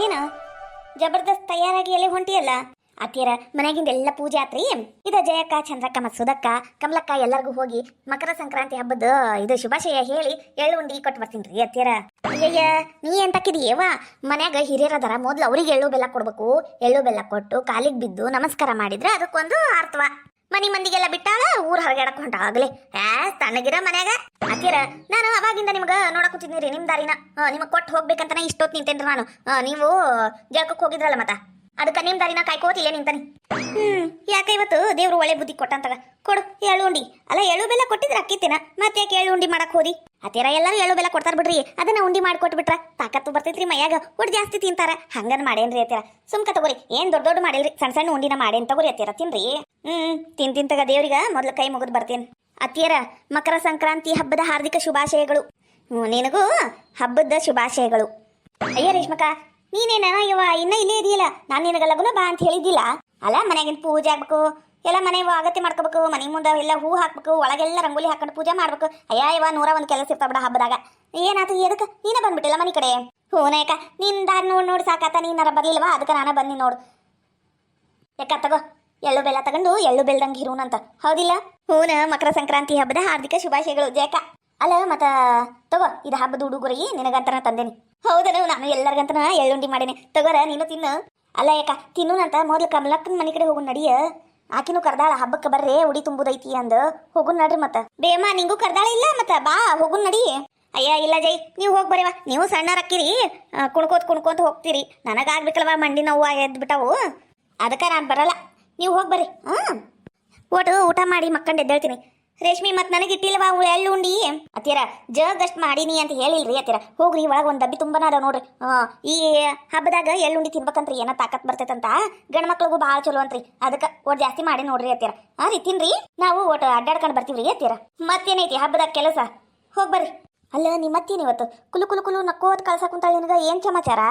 ಏನ ಜಬರ್ದಸ್ತ್ ತಯಾರಾಗಿ ಎಲ್ಲಿ ಹೊಂಟಿಯಲ್ಲ ಅತ್ತಿಯರ ಮನೆಗಿಂದ ಎಲ್ಲ ಪೂಜೆ ಆತ್ರಿ. ಇದ ಜಯಕ್ಕ, ಚಂದ್ರಕ್ಕ ಮತ್ತು ಸುಧಕ್ಕ, ಕಮಲಕ್ಕ ಎಲ್ಲರಿಗೂ ಹೋಗಿ ಮಕರ ಸಂಕ್ರಾಂತಿ ಹಬ್ಬದ ಇದು ಶುಭಾಶಯ ಹೇಳಿ ಎಳ್ಳು ಉಂಡಿ ಕೊಟ್ಟು ಬರ್ತೀನಿ ಅತ್ತಿಯರ. ಅಯ್ಯಯ್ಯ ನೀ ಏನ್ ತಕ್ಕಿದೀಯವ? ಮನ್ಯಾಗ ಹಿರಿಯರದಾರ, ಮೊದ್ಲು ಅವ್ರಿಗೆ ಎಳ್ಳು ಬೆಲ್ಲ ಕೊಡ್ಬೇಕು. ಎಳ್ಳು ಬೆಲ್ಲ ಕೊಟ್ಟು ಕಾಲಿಗೆ ಬಿದ್ದು ನಮಸ್ಕಾರ ಮಾಡಿದ್ರೆ ಅದಕ್ಕೊಂದು ಅರ್ಥವ. ಮನಿ ಮಂದಿಗೆಲ್ಲ ಬಿಟ್ಟಾಳ, ಊರ್ ಹೊರಗಾಡಕ್ ಹೊಂಟಾಗ್ಲಿ ತಣ್ಣಗಿರ ಮನ್ಯಾಗ. ಅತ್ತಿಯರ ನಾನು ಅವಾಗಿಂದ ನಿಮ್ಗ ನೋಡಕ್ ಕೂತಿದ್ನಿರಿ ನಿಮ್ ದಾರಿನ. ನಿಮಗ್ ಕೊಟ್ಟು ಹೋಗ್ಬೇಕಂತ ಇಷ್ಟೊತ್ತು ನಿಂತೇನ್ರಿ ನಾನು. ನೀವು ಜಳಕಕ್ಕೆ ಹೋಗಿದ್ರಲ್ಲ ಮತ್ತ ಅದಕ್ಕೆ ನಿಮ್ ದಾರಿನ ಕಾಯ್ಕೋತಿಲ್ಲ ನಿಂತಾನೆ. ಯಾಕೆ ಇವತ್ತು ದೇವ್ರು ಒಳ್ಳೆ ಬುದ್ಧಿ ಕೊಟ್ಟಂತಾಗ ಕೊಡು ಎಳ್ಳು ಉಂಡಿ. ಅಲ್ಲ ಎಳ್ಳು ಬೆಲ್ಲ ಕೊಟ್ಟಿದ್ರ ಅಕ್ಕಿತ್ತೇನ, ಮತ್ತೆ ಯಾಕೆ ಎಳ್ಳು ಉಂಡಿ ಮಾಡಕ್ ಹೋದಿ? ಅತ್ತಿಯರ ಎಲ್ಲರೂ ಎಳ್ಳು ಬೆಲ್ಲ ಕೊಡ್ತಾರ ಬಿಡ್ರಿ, ಅದನ್ನ ಉಂಡಿ ಮಾಡ್ಕೊಟ್ಬಿಟ್ರ ತಾಕತ್ತು ಬರ್ತೈತ್ರಿ ಮೈಯಾಗ, ಒಟ್ಟು ಜಾಸ್ತಿ ತಿಂತಾರ. ಹಂಗನ್ ಮಾಡೇನ್ರಿ ಅತ್ತಿಯರ. ಸುಮ್ಕ ತಗೋರಿ, ಏನ್ ದೊಡ್ಡ ದೊಡ್ಡ ಮಾಡಿಲ್ರಿ, ಸಣ್ಣ ಸಣ್ಣ ಉಂಡಿನ ಮಾಡೇನ್ ತಗೋರಿ ಅತ್ತಿಯರ, ತಿನ್ರಿ. ತಿಂತಗ ದೇವ್ರಿಗ ಮೊದ್ಲು ಕೈ ಮುಗಿದ್ ಬರ್ತೇನೆ. ಅತ್ತಿಯರ ಮಕರ ಸಂಕ್ರಾಂತಿ ಹಬ್ಬದ ಹಾರ್ದಿಕ ಶುಭಾಶಯಗಳು. ನಿನಗೂ ಹಬ್ಬದ ಶುಭಾಶಯಗಳು. ಅಯ್ಯ ರೇಷ್ಮಕ, ನೀನೇನ ಇವ ಇನ್ನ ಇಲ್ಲೇ ಇದೆಯಲ್ಲ, ನಾನು ನಿನಗ ಲಗುನ ಬಾ ಅಂತ ಹೇಳಿದ್ದಿಲ್ಲ ಅಲ್ಲ. ಮನೆಗಿನ ಪೂಜೆ ಆಗ್ಬೇಕು, ಎಲ್ಲ ಮನೆ ಅಗತ್ಯ ಮಾಡ್ಕೋಬೇಕು, ಮನೆ ಮುಂದೆ ಎಲ್ಲ ಹೂ ಹಾಕ್ಬೇಕು, ಒಳಗೆಲ್ಲ ರಂಗೋಲಿ ಹಾಕೊಂಡು ಪೂಜೆ ಮಾಡ್ಬೇಕು. ಅಯ್ಯ ಇವ 101 ಕೆಲಸ ಇರ್ತಾವ ಬಿಡ ಹಬ್ಬದಾಗ. ಏನಾಯ್ತು ಎದಕ್ಕೆ ನೀನ ಬಂದ್ಬಿಟ್ಟಿಲ್ಲ ಮನೆ ಕಡೆ? ಹೂನಾಯಕ ನಿನ್ ದಾರಿ ನೋಡಿ ಸಾಕಾತ, ನೀನಾರ ಬರ್ಲಿಲ್ವಾ? ಅದಕ್ಕೆ ನಾನು ಬನ್ನಿ ನೋಡು. ಯಾಕ ತಗೋ ಎಳ್ಳು ಬೆಲ್ಲ ತಗೊಂಡು ಎಳ್ಳು ಬೆಲ್ದಂಗೆ ಇರುವಂತ, ಹೌದಿಲ್ಲ? ಹೂನ ಮಕರ ಸಂಕ್ರಾಂತಿ ಹಬ್ಬದ ಹಾರ್ದಿಕ ಶುಭಾಶಯಗಳು ಜಯಕ. ಅಲ್ಲ ಮತ್ತ ತಗೋ ಇದು ಹಬ್ಬದ ಉಡುಗೊರೆಗೆ ನಿನಗಂತನ ತಂದೇನಿ. ಹೌದನು, ನಾನು ಎಲ್ಲರಿಗಂತನ ಎಳ್ಳುಂಡಿ ಮಾಡೇನಿ, ತಗೋರ ನೀನು ತಿನ್ನು. ಅಲ್ಲ ಯಾಕ ತಿನ್ನುನಂತ ಮೊದ್ಲು ಕಮಲಕ್ಕನ ಮನೆ ಕಡೆ ಹೋಗು ನಡಿಯ. ಆಕಿನೂ ಕರ್ದಾಳ ಹಬ್ಬಕ್ಕೆ ಬರ್ರೆ ಉಡಿ ತುಂಬುದೈತಿ ಅಂದ ಹೋಗುನ್ ನಡ್ರಿ. ಮತ್ತ ಬೇಮ ನಿಂಗೂ ಕರ್ದಾಳ ಇಲ್ಲ, ಮತ್ತ ಬಾ ಹೋಗುನ್ ನಡಿ. ಅಯ್ಯ ಇಲ್ಲ ಜೈ, ನೀವು ಹೋಗಿ ಬರೀವಾ, ನೀವು ಸಣ್ಣರಕ್ಕಿರಿ, ಕುಣ್ಕೋತ ಹೋಗ್ತೀರಿ. ನನಗಾಗ್ಬೇಕಲ್ವಾ ಮಂಡಿ ನೋವು ಎದ್ಬಿಟ್ಟವು, ಅದಕ್ಕೆ ನಾನು ಬರಲ್ಲ, ನೀವು ಹೋಗಿ ಬರ್ರಿ. ಒಟ್ಟು ಊಟ ಮಾಡಿ ಮಕ್ಕಂಡು ಎದ್ದೇಳ್ತೀನಿ. ರೇಷ್ಮಿ ಮತ್ ನನಗೆ ಇಟ್ಟಿಲ್ವಾ ಎಳ್ಳು ಉಂಡಿ? ಅತ್ತಿಯರ ಜಗಷ್ಟು ಮಾಡೀನಿ ಅಂತ ಹೇಳಿಲ್ರಿ ಅತ್ತಿಯರ. ಹೋಗ್ರಿ ಒಳಗೆ ಒಂದು ಡಬ್ಬಿ ತುಂಬನ ಅದಾವ ನೋಡ್ರಿ. ಈ ಹಬ್ಬದಾಗ ಎಳ್ಳುಂಡಿ ತಿನ್ಬೇಕಂತ್ರಿ, ಏನೋ ತಾಕತ್ ಬರ್ತೈತಂತ ಗಂಡ್ಮಕ್ಳಿಗೂ ಭಾಳ ಚಲೋ ಅಂತ್ರಿ. ಅದಕ್ಕೆ ಒಟ್ಟು ಜಾಸ್ತಿ ಮಾಡಿ ನೋಡ್ರಿ ಅತ್ತಿಯರ. ರೀ ತಿನ್ರಿ, ನಾವು ಒಟ್ಟು ಅಡ್ಡಾಡ್ಕೊಂಡು ಬರ್ತೀವ್ರಿ ಅತ್ತಿಯರ. ಮತ್ತೇನೈತಿ ಹಬ್ಬದಾಗ ಕೆಲಸ? ಹೋಗಿ ಬರ್ರಿ. ಅಲ್ಲ ನಿಮ್ಮ ಮತ್ತೇನು ಇವತ್ತು ಕುಲು ನಕ್ಕೋತ್ ಕಳ್ಸಾಕ್ ಕುಂತಾಳ, ನಿನಗ ಏನ್ ಸಮಾಚಾರ?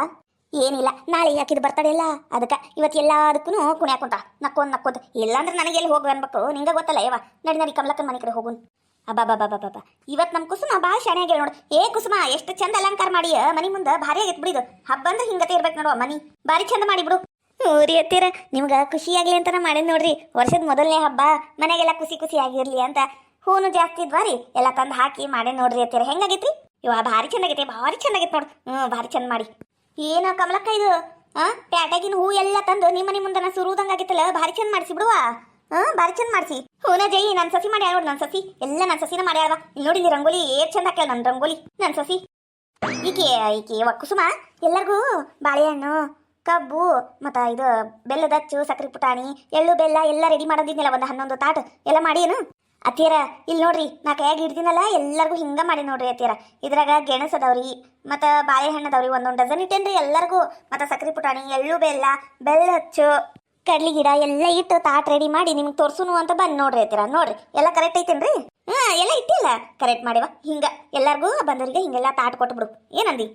ಏನಿಲ್ಲ, ನಾಳೆ ಯಾಕಿದ್ ಬರ್ತಡೆ ಇಲ್ಲ, ಅದಕ್ಕೆ ಇವತ್ತು ಎಲ್ಲದಕ್ಕೂ ಕುಣ್ಯಾಕ ಕುಂತ ನಕ್ಕೋದ್. ಇಲ್ಲಾಂದ್ರೆ ನನಗೆ ಎಲ್ಲಿ ಹೋಗಿ ಅನ್ಬೇಕು, ನಿಂಗೆ ಗೊತ್ತಲ್ಲ ಯವ. ನಡಿ ಕಮಲಕ್ಕನ ಮನೆ ಕಡೆ ಹೋಗುನ್. ಅಬ್ಬಾ ಇವತ್ತು ನಮ್ಮ ಕುಸುಮ ಭಾಳ ಶಾಣೆ ಆಗ್ಯಾಳ ನೋಡು. ಕುಸುಮ ಎಷ್ಟು ಚಂದ ಅಲಂಕಾರ ಮಾಡಿ ಮನಿ ಮುಂದೆ ಭಾರಿ ಆಗೈತ್ ಬಿಡಿದು. ಹಬ್ಬ ಅಂದ್ರೆ ಹಿಂಗತೆ ಇರ್ಬೇಕು ನೋಡುವ, ಮನಿ ಭಾರಿ ಚಂದ ಮಾಡಿಬಿಡು. ಊರಿ ಹತ್ತೀರ ನಿಮ್ಗೆ ಖುಷಿಯಾಗ್ಲಿ ಅಂತ ಮಾಡೇನ್ ನೋಡ್ರಿ. ವರ್ಷದ ಮೊದಲನೇ ಹಬ್ಬ, ಮನೆಗೆಲ್ಲ ಖುಷಿ ಆಗಿರ್ಲಿ ಅಂತ ಹೂನು ಜಾಸ್ತಿ ಇದ್ವಾರಿ, ಎಲ್ಲ ತಂದು ಹಾಕಿ ಮಾಡೇನ್ ನೋಡ್ರಿ ಹತ್ತೀರ. ಹೆಂಗಾಗೈತ್ರಿ ಇವ? ಭಾರಿ ಚಂದಾಗೈತೆ ನೋಡು. ಭಾರಿ ಚಂದ ಮಾಡಿ. ಏನ ಕಮಲಕ್ಕ ಇದು ಪ್ಯಾಟ್ಯಾಗಿನ ಹೂ ಎಲ್ಲ ತಂದು ನಿಮ್ಮನೆ ಮುಂದೆ ನಾ ಸುರುವುದಂಗಾಗಿತ್ತಲ್ಲ, ಭಾರಿ ಚಂದ ಮಾಡಿಸಿ ಬಿಡುವ. ಭಾರಿ ಚಂದ ಮಾಡಿಸಿ. ಹೂನ ಜೈ ನನ್ನ ಸಸಿ ಮಾಡ್ಯಾಳ ನೋಡು, ನನ್ನ ಸಸಿ ಎಲ್ಲ ನನ್ನ ಸಸಿನ ಮಾಡ್ಯಾಳವ. ಇಲ್ಲಿ ನೋಡಿ ರಂಗೋಲಿ ಏಟ್ ಚಂದ ಹಾಕ್ಯಾಳ ನನ್ನ ರಂಗೋಲಿ, ನನ್ನ ಸಸಿ. ಈಕೆ ಕುಸುಮ ಎಲ್ಲರಿಗೂ ಬಾಳೆಹಣ್ಣು, ಕಬ್ಬು, ಮತ್ತು ಇದು ಬೆಲ್ಲದ ಅಚ್ಚು, ಸಕ್ಕರೆ ಪುಟಾಣಿ, ಎಳ್ಳು ಬೆಲ್ಲ ಎಲ್ಲ ರೆಡಿ ಮಾಡೋದಿದ್ನಲ್ಲ, ಒಂದು 11 ತಾಟು ಎಲ್ಲ ಮಾಡಿ ಏನು ಅತ್ತಿಯರ. ಇಲ್ಲಿ ನೋಡ್ರಿ ನಾ ಕೈಯಾಗಿ ಹಿಡ್ದಿನಲ್ಲ, ಎಲ್ಲರಿಗೂ ಹಿಂಗ ಮಾಡಿ ನೋಡ್ರಿ ಅತ್ತಿಯರ. ಇದ್ರಾಗ ಗೆಣಸ್ ಅದಾವ್ರಿ, ಮತ್ತು ಬಾಳೆಹಣ್ಣು ಅದಾವ್ರಿ, 1 ಡಜನ್ ಇಟ್ಟೇನ್ರಿ ಎಲ್ಲರಿಗೂ. ಮತ್ತು ಸಕ್ಕರೆ ಪುಟಾಣಿ, ಎಳ್ಳು ಬೆಲ್ಲ, ಬೆಲ್ಲ ಹಚ್ಚು, ಕಡ್ಲಿ ಗಿಡ ಎಲ್ಲ ಇಟ್ಟು ತಾಟ್ ರೆಡಿ ಮಾಡಿ ನಿಮ್ಗೆ ತೋರ್ಸುನು ಅಂತ ಬಂದು ನೋಡ್ರಿ ಅತ್ತಿಯರ. ನೋಡ್ರಿ ಎಲ್ಲ ಕರೆಕ್ಟ್ ಐತೇನ್ರಿ? ಎಲ್ಲ ಇಟ್ಟಿಲ್ಲ ಕರೆಕ್ಟ್ ಮಾಡಿವ. ಹಿಂಗ ಎಲ್ಲರಿಗೂ ಬಂದವರಿಗೆ ಹಿಂಗೆಲ್ಲ ತಾಟ್ ಕೊಟ್ಬಿಡು, ಏನಂದಿ?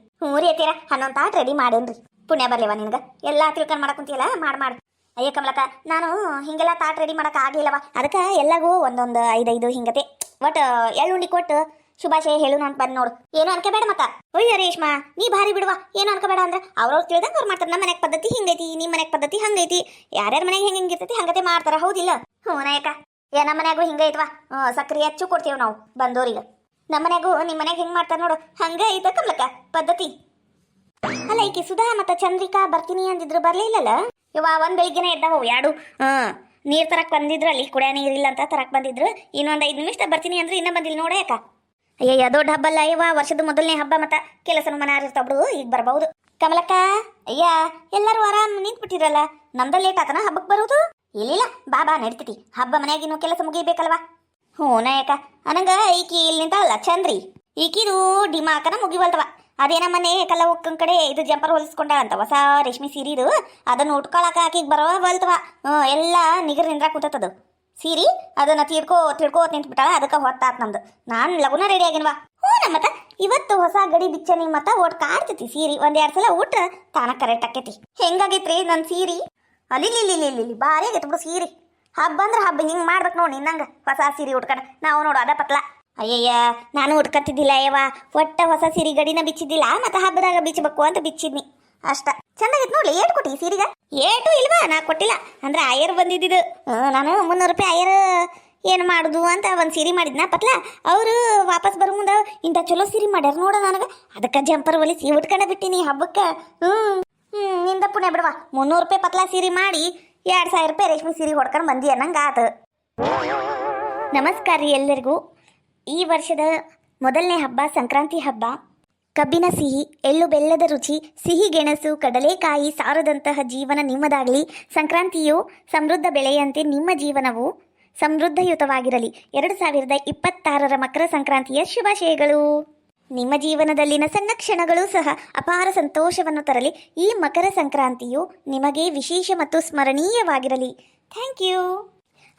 ರೀ ಅತ್ತಿಯರ 11 ತಾಟ್ ರೆಡಿ ಮಾಡೇನ್ರಿ. ಪುಣ್ಯ ಬರ್ಲಿವ ನಿನ್ಗೆ, ಎಲ್ಲ ತಿಳ್ಕೊಂಡು ಮಾಡಕ್ ಕುಂತಿಯಲ್ಲ, ಮಾಡಿ. ಅಯ್ಯ ಕಮಲಕ್ಕ, ನಾನು ಹಿಂಗೆಲ್ಲ ತಾಟ್ ರೆಡಿ ಮಾಡಕ್ ಆಗಿಲ್ಲವ, ಅದಕ್ಕೆ ಎಲ್ಲಗೂ ಒಂದೊಂದು 5 ಹಿಂಗತೆ ಒಟ್ಟು ಎಳ್ಳುಂಡಿ ಕೊಟ್ಟು ಶುಭಾಶಯ ಹೇಳು ಅಂತ ಬಂದು ನೋಡು. ಏನು ಅನ್ಕೋಬೇಡ ಮತ್ತ. ಅಯ್ಯ ರೇಷ್ಮಾ ನೀ ಭಾರಿ ಬಿಡುವ, ಏನು ಅನ್ಕೋಬೇಡ ಅಂದ್ರೆ ಅವ್ರವ್ರು ತಿಳಿದಂಗೆ ಅವ್ರು ಮಾಡ್ತಾರೆ. ನಮ್ಮ ಮನೆಗೆ ಪದ್ಧತಿ ಹಿಂಗೈತಿ, ನಿಮ್ಮ ಮನೆಗೆ ಪದ್ಧತಿ ಹಂಗೈತಿ, ಯಾರ್ಯಾರ ಮನೆಗೆ ಹೆಂಗಿರ್ತೈತಿ ಹಂಗತೆ ಮಾಡ್ತಾರ, ಹೌದಿಲ್ಲ? ನಾಯಕ ನಮ್ಮ ಮನ್ಯಾಗೂ ಹಿಂಗೈತ್ವಾ. ಸಕ್ರೆ ಹೆಚ್ಚು ಕೊಡ್ತೀವಿ ನಾವು ಬಂದೋರಿಗೆ. ನಮ್ಮ ಮನ್ಯಾಗೂ ನಿಮ್ಮ ಮನೆಗೆ ಹೆಂಗೆ ಮಾಡ್ತಾರೆ ನೋಡು, ಹಂಗ ಐತ ಕಮಲಕ್ಕ ಪದ್ಧತಿ. ಅಲ್ಲ ಈಕೆ ಸುಧಾ ಮತ್ತು ಚಂದ್ರಿಕಾ ಬರ್ತೀನಿ ಅಂದಿದ್ರು, ಬರ್ಲೇ ಇಲ್ಲಲ್ಲ? ಇವ ಒಂದ್ ಬೆಳಿಗ್ಗೆನೆ ಎದ್ದಾವು ಎರಡು ನೀರ್ ತರಕ್ ಬಂದಿದ್ರು, ಅಲ್ಲಿ ಕುಡಿಯ ನೀರಿಲ್ಲ ಅಂತ ತರಕ್ ಬಂದಿದ್ರು. ಇನ್ನೊಂದ್ 5 ನಿಮಿಷ ಬರ್ತೀನಿ ಅಂದ್ರೆ ಇನ್ನ ಬಂದಿಲ್ಲ ನೋಡ. ಯಾಕ? ಅಯ್ಯ ದೊಡ್ಡ ಹಬ್ಬ ಅಲ್ಲ ಇವ, ವರ್ಷದ ಮೊದಲನೇ ಹಬ್ಬ, ಮತ್ತ ಕೆಲಸನ ಮನಾರ್ ಇರ್ತಾವ್ರು, ಈಗ ಬರ್ಬಹುದು. ಕಮಲಕ್ಕ ಅಯ್ಯ ಎಲ್ಲರೂ ಆರಾಮ್ ನಿಂತ್ಬಿಟ್ಟಿರಲ್ಲ, ನಮ್ದ ಲೇಟ್ ಆತನ ಹಬ್ಬಕ್ಕೆ ಬರೋದು? ಇಲ್ಲಿಲ್ಲ ಬಾ ನಡಿತೈತಿ, ಹಬ್ಬ ಮನ್ಯಾಗಿನ್ನು ಕೆಲಸ ಮುಗಿಬೇಕಲ್ವಾ? ನಾಯಕ ಅನಂಗ ಈಕಿ ಇಲ್ಲಿ ನಿಂತಲ್ಲ ಚಂದ್ರಿ, ಈಕಿದು ಡಿಮಾಕನ ಮುಗಿವಲ್ತವ. ಅದೇನ ಮನೆ ಕಲ್ಲ ಉಕ್ಕನ್ ಕಡೆ ಇದು ಜಂಪರ್ ಹೊಲಿಸ್ಕೊಂಡಾಳಂತ, ಹೊಸ ರೇಷ್ಮೆ ಸೀರಿದು, ಅದನ್ನ ಉಟ್ಕೊಳಕ ಆಕಿಗೆ ಬಲ್ತವ. ಎಲ್ಲ ನಿಗರ್ ನಿಂದ್ರಾಕ ಕೂತದು ಸೀರಿ, ಅದನ್ನ ತಿಳ್ಕೋತ್ ನಿಂತ್ಬಿಟ್ಟಾಳ. ಅದಕ್ಕೆ ಹೊತ್ತಾತ್ ನಮ್ದು. ನಾನು ಲಗುನ ರೆಡಿ ಆಗಿನ್ವಾ. ಮತ್ತ ಇವತ್ತು ಹೊಸ ಗಡಿ ಬಿಚ್ಚನಿ, ಮತ್ತ ಒಟ್ಟು ಕಾಡ್ತೈತಿ ಸೀರಿ. 1-2 ಸಲ ಊಟ ತಾನ ಕರೆಕ್ಟ್ ಆಕೈತಿ. ಹೆಂಗಾಗೈತ್ರಿ ನನ್ನ ಸೀರಿ? ಅಲ್ಲಿ ಭಾರಿ ಆಗೈತಿ ಬಿಡು ಸೀರಿ. ಹಬ್ಬ ಅಂದ್ರೆ ಹಬ್ಬ ಹಿಂಗೆ ಮಾಡ್ಬೇಕು ನೋಡಿ, ನಿನ್ನಂಗೆ ಹೊಸ ಸೀರೆ ಉಟ್ಕೊಂಡು. ನಾವು ನೋಡು ಅದ ಪತ್ಲ. ಅಯ್ಯಯ್ಯ ನಾನು ಉಟ್ಕತ್ತಿದ್ದಿಲ್ಲ ಯವ್ವ, ಒಟ್ಟ ಹೊಸ ಸೀರೆ ಗಡಿನ ಬಿಚ್ಚಿದ್ದಿಲ್ಲ, ಮತ್ತು ಹಬ್ಬದಾಗ ಬಿಚ್ಚಬೇಕು ಅಂತ ಬಿಚ್ಚಿದ್ನಿ. ಅಷ್ಟ ಚಂದಾಗಿತ್ತು ನೋಡ್ಲಿ. ಏಟು ಕೊಟ್ಟಿ ಸೀರೆಗ? ಏಟು ಇಲ್ವಾ, ನಾ ಕೊಟ್ಟಿಲ್ಲ. ಅಂದ್ರೆ ಆಯರ್ ಬಂದಿದ್ದು ನಾನು 300 ರೂಪಾಯಿ ಆಯರ್ ಏನು ಮಾಡುದು ಅಂತ ಒಂದು ಸೀರೆ ಮಾಡಿದ್ನ ಪತ್ಲ. ಅವರು ವಾಪಸ್ ಬರೋ ಮುಂದೆ ಇಂಥ ಚಲೋ ಸೀರೆ ಮಾಡ್ಯಾರ ನೋಡ ನನಗೆ. ಅದಕ್ಕೆ ಜಂಪರ್ ಹೊಲಿಸಿ ಉಟ್ಕೊಂಡ ಬಿಟ್ಟಿನಿ ಹಬ್ಬಕ್ಕೆ. ನಿಂದ ಪುಣ್ಯ ಬಿಡವಾ, 300 ರೂಪಾಯಿ ಪತ್ಲ ಸೀರೆ ಮಾಡಿ 2000 ರೂಪಾಯಿ ರೇಷ್ಮೆ ಸೀರೆ ಹೊಡ್ಕೊಂಡು ಬಂದಿ ಅನ್ನಂಗೆ ಆತು. ನಮಸ್ಕಾರ ರೀ ಎಲ್ಲರಿಗೂ. ಈ ವರ್ಷದ ಮೊದಲನೇ ಹಬ್ಬ ಸಂಕ್ರಾಂತಿ ಹಬ್ಬ. ಕಬ್ಬಿನ ಸಿಹಿ, ಎಳ್ಳು ಬೆಲ್ಲದ ರುಚಿ, ಸಿಹಿ ಗೆಣಸು, ಕಡಲೆಕಾಯಿ ಸಾರದಂತಹ ಜೀವನ ನಿಮ್ಮದಾಗಲಿ. ಸಂಕ್ರಾಂತಿಯು ಸಮೃದ್ಧ ಬೆಳೆಯಂತೆ ನಿಮ್ಮ ಜೀವನವು ಸಮೃದ್ಧಯುತವಾಗಿರಲಿ. 2026ರ ಮಕರ ಸಂಕ್ರಾಂತಿಯ ಶುಭಾಶಯಗಳು. ನಿಮ್ಮ ಜೀವನದಲ್ಲಿನ ಸಣ್ಣ ಕ್ಷಣಗಳು ಸಹ ಅಪಾರ ಸಂತೋಷವನ್ನು ತರಲಿ. ಈ ಮಕರ ಸಂಕ್ರಾಂತಿಯು ನಿಮಗೆ ವಿಶೇಷ ಮತ್ತು ಸ್ಮರಣೀಯವಾಗಿರಲಿ. Thank you.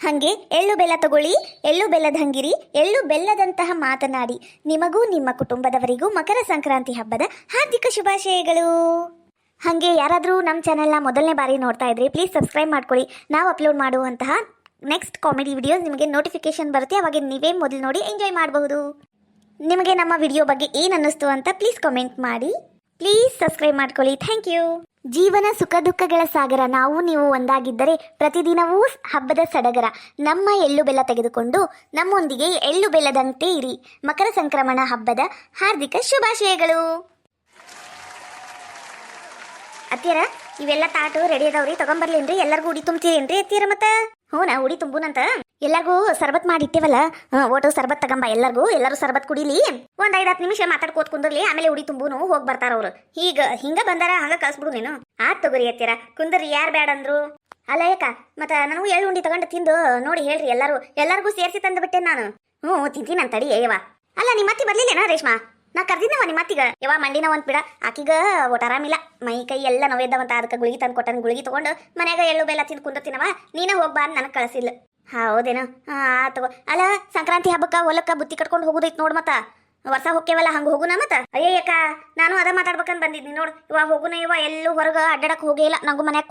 ಹಾಗೆ ಎಳ್ಳು ಬೆಲ್ಲ ತಗೊಳ್ಳಿ, ಎಳ್ಳು ಬೆಲ್ಲದ ಹಂಗಿರಿ, ಎಳ್ಳು ಬೆಲ್ಲದಂತಹ ಮಾತನಾಡಿ. ನಿಮಗೂ ನಿಮ್ಮ ಕುಟುಂಬದವರಿಗೂ ಮಕರ ಸಂಕ್ರಾಂತಿ ಹಬ್ಬದ ಹಾರ್ದಿಕ ಶುಭಾಶಯಗಳು. ಹಾಗೆ ಯಾರಾದರೂ ನಮ್ಮ ಚಾನೆಲ್ನ ಮೊದಲನೇ ಬಾರಿ ನೋಡ್ತಾ ಇದ್ರಿ, ಪ್ಲೀಸ್ ಸಬ್ಸ್ಕ್ರೈಬ್ ಮಾಡ್ಕೊಳ್ಳಿ. ನಾವು ಅಪ್ಲೋಡ್ ಮಾಡುವಂತಹ ನೆಕ್ಸ್ಟ್ ಕಾಮಿಡಿ ವಿಡಿಯೋಸ್ ನಿಮಗೆ ನೋಟಿಫಿಕೇಶನ್ ಬರುತ್ತೆ. ಅವಾಗ ನೀವೇ ಮೊದಲು ನೋಡಿ ಎಂಜಾಯ್ ಮಾಡಬಹುದು. ನಿಮಗೆ ನಮ್ಮ ವಿಡಿಯೋ ಬಗ್ಗೆ ಏನು ಅನ್ನಿಸ್ತು ಅಂತ ಪ್ಲೀಸ್ ಕಾಮೆಂಟ್ ಮಾಡಿ. ಪ್ಲೀಸ್ ಸಬ್ಸ್ಕ್ರೈಬ್ ಮಾಡ್ಕೊಳ್ಳಿ. Thank you. ಜೀವನ ಸುಖ ದುಃಖಗಳ ಸಾಗರ. ನಾವು ನೀವು ಒಂದಾಗಿದ್ದರೆ ಪ್ರತಿದಿನವೂ ಹಬ್ಬದ ಸಡಗರ. ನಮ್ಮ ಎಳ್ಳು ಬೆಲ್ಲ ತೆಗೆದುಕೊಂಡು ನಮ್ಮೊಂದಿಗೆ ಎಳ್ಳು ಬೆಲ್ಲದಂತೆ ಇರಿ. ಮಕರ ಸಂಕ್ರಮಣ ಹಬ್ಬದ ಹಾರ್ದಿಕ ಶುಭಾಶಯಗಳು. ಅತ್ತಿಯರ ಇವೆಲ್ಲ ತಾಟು ರೆಡಿ ಅದಾವ್ರಿ, ತಗೊಂಬರ್ಲೇನ್ರಿ? ಎಲ್ಲರಿಗೂ ಉಡಿ ತುಂಬ್ತೀರೇನ್ರಿ ಅತ್ತಿಯರ? ಮತ್ತೆ ಹ್ಞೂ ಉಡಿ ತುಂಬುನಂತ ಎಲ್ಲರಿಗೂ ಸರ್ಬತ್ ಮಾಡಿಟ್ಟೇವಲ್ಲ, ಓಟು ಸರ್ಬತ್ ತಗೊಂಬ. ಎಲ್ಲರೂ ಸರ್ಬತ್ ಕುಡಿಲಿ. ಒಂದ್ 5-10 ನಿಮಿಷ ಮಾತಾಡ್ಕೋತ್ ಕುಂದ್ರಲಿ, ಆಮೇಲೆ ಉಡಿ ತುಂಬುನು ಹೋಗಿ ಬರ್ತಾರ ಅವ್ರು. ಹಿಂಗ ಬಂದಾರ, ಹಂಗ ಕಳ್ಸ್ಬಿಡು ನೀನು. ಆತ್ ತಗೋರಿ ಅತ್ತಿಯರ, ಕುಂದ್ರಿ. ಯಾರು ಬೇಡ ಅಂದ್ರು? ಅಲ್ಲ ಯಾಕ ಮತ್ತ ನನಗೂ ಎಳ್ಳು ಉಂಡಿ ತಗೊಂಡು ತಿಂದು ನೋಡಿ ಹೇಳ್ರಿ. ಎಲ್ಲರಿಗೂ ಸೇರಿಸಿ ತಂದು ಬಿಟ್ಟೆ ನಾನು. ತಿಂತೀನಿ ಅಂತ ತಡಿ ಯವ್ವ. ಅಲ್ಲ ನಿಮ್ಮ ಅತ್ತಿ ಬರ್ಲಿಲ್ಲೇನ ರೇಷ್ಮಾ? ನಾ ಕರ್ದಿನವ ನಿಮ್ಮ ಅತ್ತಿಗ. ಯವ್ವ ಮಂಡಿನ ಒಂದ್ ಬಿಡ, ಆಕಿಗ ಒಟ್ಟು ಆರಾಮಿಲ್ಲ, ಮೈ ಕೈ ಎಲ್ಲ ನೋವಿದ್ದವಂತ. ಅದಕ್ಕೆ ಗುಳಿಗೆ ತಂದು ಕೊಟ್ಟನ್. ಗುಳಿಗೆ ತಗೊಂಡು ಮನ್ಯಾಗ ಎಳ್ಳು ಬೆಲ್ಲ ತಿಂದು ಕುಂದಿರ್ತೀನವ. ನೀನ ಹೋಗ್ಬಾ ಅಂತ ನನಗೆ ಕಳಿಸಿಲ್ಲ. ಹೌದೇನು? ತಗೋ. ಅಲ್ಲ ಸಂಕ್ರಾಂತಿ ಹಬ್ಬಕ್ಕ ಹೊಲಕ್ಕ ಬುತ್ತಿ ಕಟ್ಕೊಂಡು ಹೋಗುದೈತ್ ನೋಡ್. ಮತ್ತ ವರ್ಷ ಹೋಗ್ತೇವಲ್ಲ, ಹಂಗ ಹೋಗುನ. ಮತ್ತ ಅಯ್ಯಕ್ಕ ನಾನು ಅದ ಮಾತಾಡ್ಬೇಕಂತ ಬಂದಿದ್ನಿ ನೋಡ್. ಇವಾಗ ಹೋಗುನ. ಇವ ಎಲ್ಲೂ ಹೊರಗ ಅಡ್ಡಾಡಕ್ ಹೋಗೇ ಇಲ್ಲ. ನಂಗೂ ಮನ್ಯಾಗ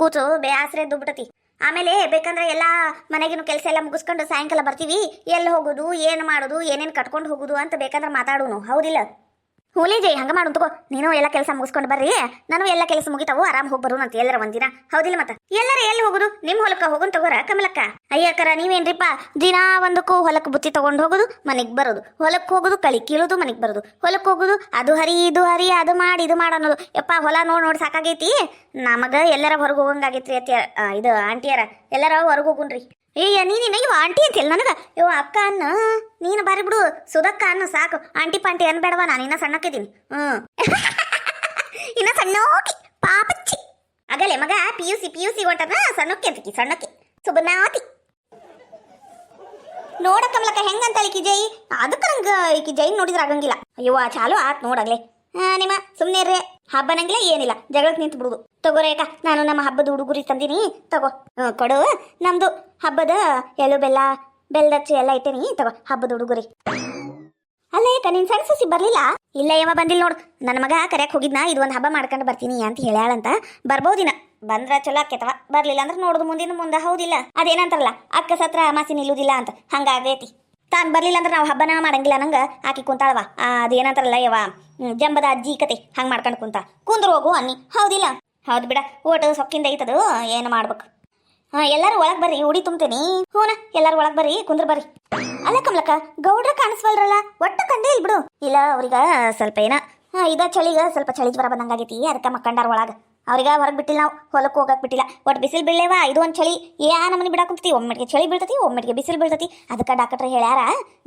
ಕೂತು ಬೇಸರ ಎದ್ದು ಬಿಟ್ಟತಿ. ಆಮೇಲೆ ಬೇಕಂದ್ರೆ ಎಲ್ಲ ಮನೆಗಿನ ಕೆಲಸ ಎಲ್ಲ ಮುಗಿಸ್ಕೊಂಡು ಸಾಯಂಕಾಲ ಬರ್ತೀವಿ. ಎಲ್ಲಿ ಹೋಗುದು, ಏನು ಮಾಡೋದು, ಏನೇನು ಕಟ್ಕೊಂಡು ಹೋಗುದು ಅಂತ ಬೇಕಂದ್ರೆ ಮಾತಾಡೋನು. ಹೌದಿಲ್ಲ? ಹೂಲೇ ಜೈ, ಹಂಗ ಮಾಡು ತಗೋ. ನೀನು ಎಲ್ಲ ಕೆಲಸ ಮುಗಿಸ್ಕೊಂಡು ಬರ್ರಿ, ನಾನು ಎಲ್ಲ ಕೆಲಸ ಮುಗಿತಾವು, ಆರಾಮ್ ಹೋಗಿ ಬರೋಣ ಅಂತ ಎಲ್ಲರ ಒಂದಿನ. ಹೌದಿಲ್ಲ? ಮತ್ತ ಎಲ್ಲರ ಎಲ್ಲಿ ಹೋಗುದು? ನಿಮ್ ಹೊಲಕ್ಕ ಹೋಗೋನ್ ತಗೋರ ಕಮಲಕ್ಕ. ಅಯ್ಯಕ್ಕರ ನೀವೇನ್ರಿಪ್ಪ ದಿನಾ ಒಂದಕ್ಕೂ ಹೊಲಕ್ಕೆ ಬುತ್ತಿ ತಗೊಂಡು ಹೋಗುದು, ಮನೆಗೆ ಬರೋದು, ಹೊಲಕ್ಕೆ ಹೋಗುದು, ಕಳಿ ಕೀಳುದು, ಮನೆಗೆ ಬರೋದು, ಹೊಲಕ್ಕೆ ಹೋಗುದು, ಅದು ಹರಿ ಇದು ಹರಿ, ಅದು ಮಾಡಿ ಇದು ಮಾಡ ಅನ್ನೋದು. ಯಪ್ಪ ಹೊಲ ನೋಡಿ ಸಾಕಾಗೈತಿ ನಮಗ. ಎಲ್ಲರ ಹೊರಗೆ ಹೋಗಂಗಾಗೈತ್ರಿ ಅತ್ತಿಯ ಇದು ಆಂಟಿಯರ. ಎಲ್ಲರ ಹೊರಗೆ ಹೋಗುನ್ರಿ. ಏಯ್ಯ ನೀನಿನ ಇವ ಆಂಟಿ ಅಂತಿಲ್ಲ ನನಗ. ಇವ ಅಕ್ಕ ಅನ್ನ, ನೀನು ಬಾರಿ ಬಿಡು. ಸುಧಕ್ಕ ಅನ್ನ ಸಾಕು. ಆಂಟಿ ಪಾಂಟಿ ಅನ್ಬೇಡವಾ, ನಾನು ಇನ್ನ ಸಣ್ಣಕ್ಕಿದ್ದೀನಿ. ಇನ್ನ ಸಣ್ಣೋಕಿ ಪಾಪಚ್ಚಿ. ಆಗಲೇ ಮಗ PUC ಹೊಂಟನ. ಸಣ್ಣಕ್ಕೆ ಸುಬನಾತಿ. ನೋಡ ಕಮಲಕ್ಕ ಹೆಂಗಂತ ಈಕಿ ಜೈ. ಅದಕ್ಕೆ ನಂಗೆ ಈಕಿ ಜೈ ನೋಡಿದ್ರೆ ಆಗಂಗಿಲ್ಲ. ಅಯ್ಯೋ ಚಾಲು ಆತ್ ನೋಡಾಗ್ಲೇ. ನಿಮ್ಮ ಸುಮ್ಮನೆ ರೇ. ಹಬ್ಬ ನಂಗಿಲ್ಲ ಏನಿಲ್ಲ, ಜಗಳಕ್ಕೆ ನಿಂತು ಬಿಡುದು. ತಗೋರೇಕ, ನಾನು ನಮ್ಮ ಹಬ್ಬದ ಉಡುಗೊರಿ ತಂದೀನಿ, ತಗೋ. ಕೊಡು. ನಮ್ದು ಹಬ್ಬದ ಎಳ್ಳು ಬೆಲ್ಲ ಬೆಲ್ಲದಚ್ಚಿ ಎಲ್ಲ ಇಟ್ಟೇನಿ, ತಗೋ ಹಬ್ಬದ ಉಡುಗೊರಿ. ಅಲ್ಲ ಏಕ ನಿನ್ ಸಣ್ಣ ಸಸಿ ಬರ್ಲಿಲ್ಲ? ಇಲ್ಲ ಯಮ್ಮ ಬಂದಿಲ್ಲ ನೋಡು. ನನ್ನ ಮಗ ಕರೆಯಕ್ಕೆ ಹೋಗಿದ್ನ, ಇದು ಒಂದು ಹಬ್ಬ ಮಾಡ್ಕೊಂಡು ಬರ್ತೀನಿ ಅಂತ ಹೇಳ್ಯಾಳಂತ. ಬರ್ಬೋದಿನ. ಬಂದ್ರ ಚಲೋ ಆಕೇತವ, ಬರ್ಲಿಲ್ಲ ಅಂದ್ರೆ ನೋಡುದು ಮುಂದೆ. ಹೌದಿಲ್ಲ? ಅದೇನಂತಾರಲ್ಲ, ಅಕ್ಕ ಸತ್ರ ಅಮಾಸಿ ನಿಲ್ಲುದಿಲ್ಲ ಅಂತ, ಹಂಗಾಗೈತಿ. ತಾನು ಬರ್ಲಿಲ್ಲ ಅಂದ್ರೆ ನಾವು ಹಬ್ಬನ ಮಾಡಂಗಿಲ್ಲ ನಂಗೆ ಆಕಿ ಕುಂತಾಳವ. ಅದೇನಂತಾರಲ್ಲ ಯವ್ವ, ಜಂಬದ ಅಜ್ಜಿ ಕತೆ ಹಂಗೆ ಮಾಡ್ಕೊಂಡು ಕುಂದ್ರು ಹೋಗು ಅನ್ನಿ. ಹೌದಿಲ್ಲ? ಹೌದು ಬಿಡ, ಓಟು ಸೊಕ್ಕಿಂದ ಐತದು, ಏನು ಮಾಡ್ಬೇಕು. ಎಲ್ಲರೂ ಒಳಗೆ ಬರ್ರಿ, ಉಡಿ ತುಂಬ್ತೇನಿ. ಹೂನ ಎಲ್ಲರೂ ಒಳಗೆ ಬರ್ರಿ, ಕುಂದ್ರ ಬರ್ರಿ. ಅಲ್ಲ ಕಮಲಕ್ಕ, ಗೌಡ್ರ ಕಾಣಿಸ್ವಲ್ರಲ್ಲ, ಒಟ್ಟು ಕಂಡೇ ಇಲ್ ಬಿಡು. ಇಲ್ಲ ಅವ್ರಿಗ ಸ್ವಲ್ಪ ಏನ ಇದ ಚಳಿಗ ಸ್ವಲ್ಪ ಚಳಿ ಜ್ವರ ಬಂದಂಗಾಗೈತಿ, ಅದಕ್ಕೆ ಮಕ್ಕಂಡಾರ ಒಳಗೆ. ಅವ್ರಿಗೆ ಹೊರಗೆ ಬಿಟ್ಟಿಲ್ಲ, ನಾವು ಹೊಲಕ್ಕೆ ಹೋಗಕ್ಕೆ ಬಿಟ್ಟಿಲ್ಲ. ಒಟ್ಟು ಬಿಸಿಲು ಬೀಳೇವ, ಇದು ಒಂದು ಚಳಿ ನಮ್ಮನೆ ಬಿಡಾಕುಂತೀವಿ. ಒಮ್ಮೆಗೆ ಚಳಿ ಬೀಳ್ತತಿ, ಒಮ್ಮೆಗೆ ಬಿಸಿಲು ಬೀಳ್ತತಿ. ಅದಕ್ಕೆ ಡಾಕ್ಟ್ರ್ ಹೇಳ್ಯಾರ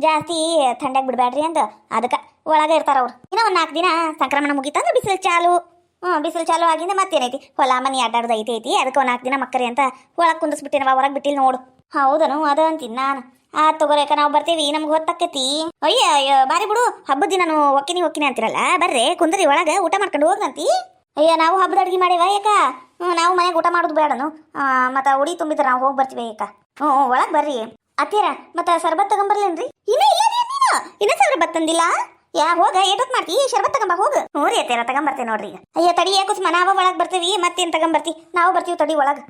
ಜಾಸ್ತಿ ಥಂಡ್ಯಾಗ ಬಿಡಬೇಡ್ರಿ ಅಂತ. ಅದಕ್ಕೆ ಒಳಗೆ ಇರ್ತಾರ ಅವ್ರು. ಇನ್ನೂ ಒಂದು 4 ದಿನ ಸಂಕ್ರಮಣ ಮುಗಿತಂದ್ರೆ ಬಿಸಿಲು ಚಾಲು. ಬಿಸಿಲು ಚಾಲು ಆಗಿಂದ ಮತ್ತೇನೈತಿ, ಹೊಲ ಮನೆ ಅಡ್ಡಾಡ್ದು ಐತಿ. ಅದಕ್ಕೆ ಒಂದು 4 ದಿನ ಮಕ್ಕರಿ ಅಂತ ಒಳಗೆ ಕುಂದಿಸ್ಬಿಟ್ಟೇನವ, ಹೊರಗೆ ಬಿಟ್ಟಿಲ್ಲ ನೋಡು. ಹೌದನು? ಅದ ಅಂತೀನಿ ನಾನು. ತಗೋರೇಕ, ನಾವು ಬರ್ತೀವಿ, ನಮ್ಗೆ ಹೊತ್ತಾಕೈತಿ. ಅಯ್ಯ ಬಾರಿ ಬಿಡು, ಹಬ್ಬದ ದಿನ ಒಕ್ಕಿನಿ ಅಂತಿರಲ್ಲ. ಬರ್ರಿ ಕುಂದ್ರಿ ಒಳಗೆ, ಊಟ ಮಾಡ್ಕೊಂಡು ಹೋಗ್ನಂತಿ. ಅಯ್ಯ ನಾವು ಹಬ್ಬದ ಅಡ್ಗೆ ಮಾಡೇವ ಯಾಕ? ನಾವು ಮನೆಗೆ ಊಟ ಮಾಡೋದು ಬೇಡನು? ಮತ್ತು ಉಡಿ ತುಂಬಿದ್ರೆ ನಾವು ಹೋಗಿ ಬರ್ತೀವಿ ಯಾಕ? ಒಳಗೆ ಬರ್ರಿ ಅತ್ತೀರ. ಮತ್ತು ಸರ್ಬತ್ ತಗೊಂಬರ್ಲೇನ್ರಿ? ಇನ್ನ ಸರ್ಬತ್ ತಂದಿಲ್ಲ. ಹೋಗ ಏಟೊತ್ತು ಮಾಡ್ತಿ? ಶರ್ಬತ್ ತಗೊಂಬ ಹೋಗು. ಹ್ಞೂ ರೀ ಅತ್ತೀರ, ತಗೊಂಬರ್ತೇವೆ ನೋಡ್ರಿ ಈಗ. ಅಯ್ಯ ತಡಿ, ಯಾಕೋ ನಾವ ಒಳಗೆ ಬರ್ತೀವಿ, ಮತ್ತೇನು ತಗೊಂಬರ್ತಿ? ನಾವು ಬರ್ತೀವಿ ತಡಿ ಒಳಗೆ.